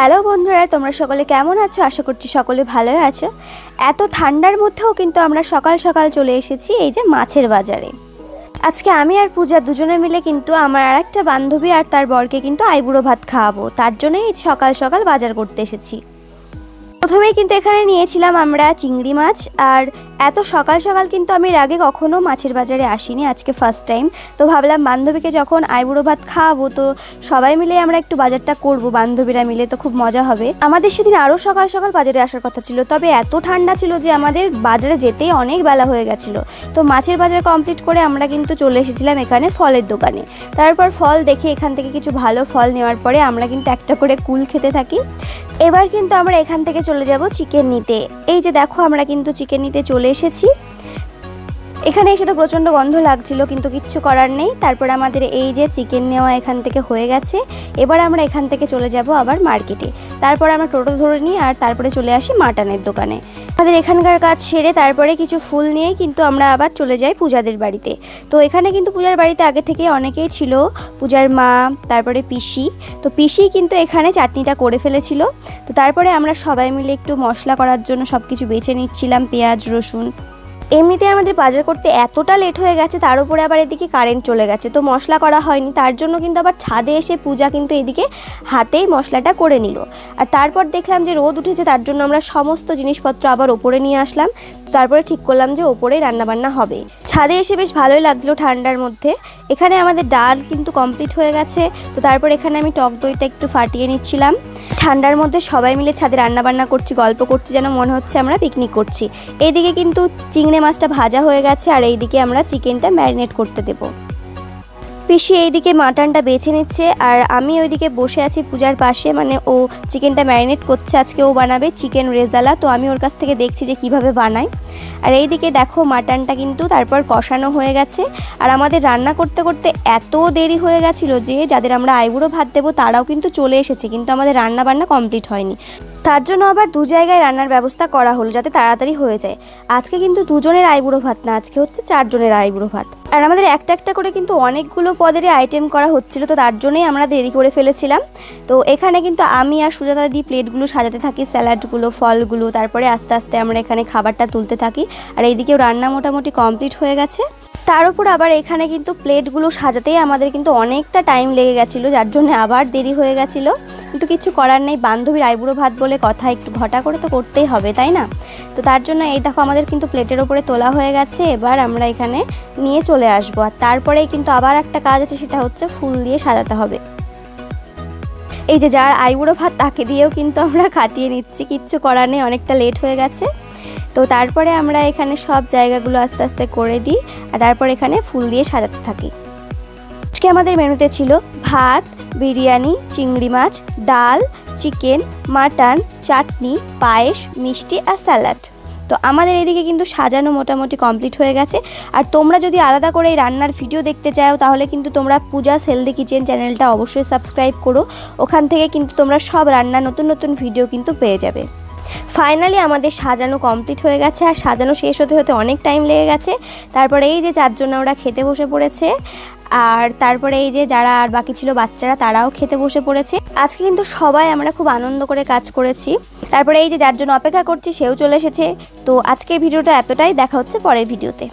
Hello বন্ধুরা, তোমরা সকলে কেমন আছো? আশা করছি সকলে ভালোই আছো। এত ঠান্ডার মধ্যেও কিন্তু আমরা সকাল সকাল চলে এসেছি এই যে মাছের বাজারে। আজকে আমি আর পূজা দুজনে মিলে কিন্তু আমার আরেকটা বান্ধবী আর তার বরকে কিন্তু আইবুড়ো ভাত খাওয়াবো, তার জন্যই সকাল সকাল বাজার করতে এসেছি। প্রথমেই কিন্তু এখানে নিয়েছিলাম আমরা চিংড়ি মাছ। আর এত সকাল সকাল কিন্তু আমি এর আগে কখনো মাছের বাজারে আসিনি, আজকে ফার্স্ট টাইম। তো ভাবলাম বান্ধবীকে যখন আইবুড়ো ভাত খাওয়াবো তো সবাই মিলে আমরা একটু বাজারটা করব, বান্ধবীরা মিলে, তো খুব মজা হবে। আমাদের সেদিন আরও সকাল সকাল বাজারে আসার কথা ছিল, তবে এত ঠান্ডা ছিল যে আমাদের বাজারে যেতেই অনেক বেলা হয়ে গেছিলো। তো মাছের বাজার কমপ্লিট করে আমরা কিন্তু চলে এসেছিলাম এখানে ফলের দোকানে। তারপর ফল দেখে এখান থেকে কিছু ভালো ফল নেওয়ার পরে আমরা কিন্তু একটা করে কুল খেতে থাকি। এবার কিন্তু আমরা এখান থেকে চলে যাব চিকেন নিতে। এই যে দেখো, আমরা কিন্তু চিকেন নিতে চলে এসেছি। এখানে এসে তো প্রচণ্ড গন্ধ লাগছিল, কিন্তু কিচ্ছু করার নেই। তারপর আমাদের এই যে চিকেন নেওয়া এখান থেকে হয়ে গেছে। এবার আমরা এখান থেকে চলে যাব আবার মার্কেটে। তারপর আমরা টোটো ধরে নিই আর তারপরে চলে আসি মাটনের দোকানে। আমাদের এখানকার কাজ সেরে তারপরে কিছু ফুল নিয়েই কিন্তু আমরা আবার চলে যাই পূজাদের বাড়িতে। তো এখানে কিন্তু পূজার বাড়িতে আগে থেকে অনেকেই ছিল, পূজার মা, তারপরে পিসি। তো পিসি কিন্তু এখানে চাটনিটা করে ফেলেছিল। তো তারপরে আমরা সবাই মিলে একটু মশলা করার জন্য সব কিছু বেছে নিচ্ছিলাম, পেঁয়াজ, রসুন। এমনিতে আমাদের বাজার করতে এতটা লেট হয়ে গেছে, তার উপরে আবার এদিকে কারেন্ট চলে গেছে, তো মশলা করা হয়নি। তার জন্য কিন্তু আবার ছাদে এসে পূজা কিন্তু এদিকে হাতেই মশলাটা করে নিল। আর তারপর দেখলাম যে রোদ উঠেছে, তার জন্য আমরা সমস্ত জিনিসপত্র আবার ওপরে নিয়ে আসলাম। তারপরে ঠিক করলাম যে ওপরেই রান্নাবান্না হবে। ছাদে এসে বেশ ভালোই লাগছিলো ঠান্ডার মধ্যে। এখানে আমাদের ডাল কিন্তু কমপ্লিট হয়ে গেছে। তো তারপর এখানে আমি টক দইটা একটু ফাটিয়ে নিচ্ছিলাম। ঠান্ডার মধ্যে সবাই মিলে ছাদে রান্নাবান্না করছি, গল্প করছি, যেন মনে হচ্ছে আমরা পিকনিক করছি। এইদিকে কিন্তু চিংড়ি মাছটা ভাজা হয়ে গেছে আর এইদিকে আমরা চিকেনটা ম্যারিনেট করতে দেবো। পিসি এইদিকে মাটনটা বেছে নিচ্ছে আর আমি ওইদিকে বসে আছি পূজার পাশে, মানে ও চিকেনটা ম্যারিনেট করছে। আজকে ও বানাবে চিকেন রেজালা, তো আমি ওর কাছ থেকে দেখছি যে কিভাবে বানায়। আর এইদিকে দেখো মাটনটা কিন্তু তারপর কষানো হয়ে গেছে। আর আমাদের রান্না করতে করতে এত দেরি হয়ে গেছিলো যে যাদের আমরা আইবুড়ো ভাত দেবো তারাও কিন্তু চলে এসেছে, কিন্তু আমাদের রান্না বান্না কমপ্লিট হয়নি। তার জন্য আবার দু জায়গায় রান্নার ব্যবস্থা করা হলো যাতে তাড়াতাড়ি হয়ে যায়। আজকে কিন্তু দুজনের আইবুড়ো ভাত না, আজকে হচ্ছে 4 জনের আইবুড়ো ভাত। আর আমাদের একটা একটা করে কিন্তু অনেকগুলো পদেরই আইটেম করা হচ্ছিল, তো তার জন্যই আমরা দেরি করে ফেলেছিলাম। তো এখানে কিন্তু আমি আর সুজাতা দিয়ে প্লেটগুলো সাজাতে থাকি, স্যালাডগুলো, ফলগুলো। তারপরে আস্তে আস্তে আমরা এখানে খাবারটা তুলতে থাকি। আর এইদিকেও রান্না মোটামুটি কমপ্লিট হয়ে গেছে। তার উপর আবার এখানে কিন্তু প্লেটগুলো সাজাতেই আমাদের কিন্তু অনেকটা টাইম লেগে গেছিলো, যার জন্য আবার দেরি হয়ে গেছিলো। কিন্তু কিছু করার নেই, বান্ধবীর আইবুড়ো ভাত বলে কথা, একটু ঘটা করে তো করতেই হবে, তাই না? তো তার জন্য এই দেখো আমাদের কিন্তু প্লেটের ওপরে তোলা হয়ে গেছে। এবার আমরা এখানে নিয়ে চলে আসবো। আর তারপরেই কিন্তু আবার একটা কাজ আছে, সেটা হচ্ছে ফুল দিয়ে সাজাতে হবে। এই যে যার আইবুড়ো ভাত তাকে দিয়েও কিন্তু আমরা কাটিয়ে নিচ্ছি, কিচ্ছু করার নেই, অনেকটা লেট হয়ে গেছে। তো তারপরে আমরা এখানে সব জায়গাগুলো আস্তে আস্তে করে দিই আর তারপর এখানে ফুল দিয়ে সাজাতে থাকি। আজকে আমাদের মেনুতে ছিল ভাত, বিরিয়ানি, চিংড়ি মাছ, ডাল, চিকেন, মাটন, চাটনি, পায়েস, মিষ্টি আর স্যালাড। তো আমাদের এদিকে কিন্তু সাজানো মোটামুটি কমপ্লিট হয়ে গেছে। আর তোমরা যদি আলাদা করে এই রান্নার ভিডিও দেখতে চাও তাহলে কিন্তু তোমরা পূজাস হেলদি কিচেন চ্যানেলটা অবশ্যই সাবস্ক্রাইব করো। ওখান থেকে কিন্তু তোমরা সব রান্নার নতুন নতুন ভিডিও কিন্তু পেয়ে যাবে। ফাইনালি আমাদের সাজানো কমপ্লিট হয়ে গেছে আর সাজানো শেষ হতে হতে অনেক টাইম লেগে গেছে। তারপরে এই যে 4 জন ওরা খেতে বসে পড়েছে। আর তারপরে এই যে যারা আর বাকি ছিল বাচ্চারা, তারাও খেতে বসে পড়েছে। আজকে কিন্তু সবাই আমরা খুব আনন্দ করে কাজ করেছি। তারপরে এই যে 4 জন অপেক্ষা করছি সেও চলে এসেছে। তো আজকের ভিডিওটা এতটাই, দেখা হচ্ছে পরের ভিডিওতে।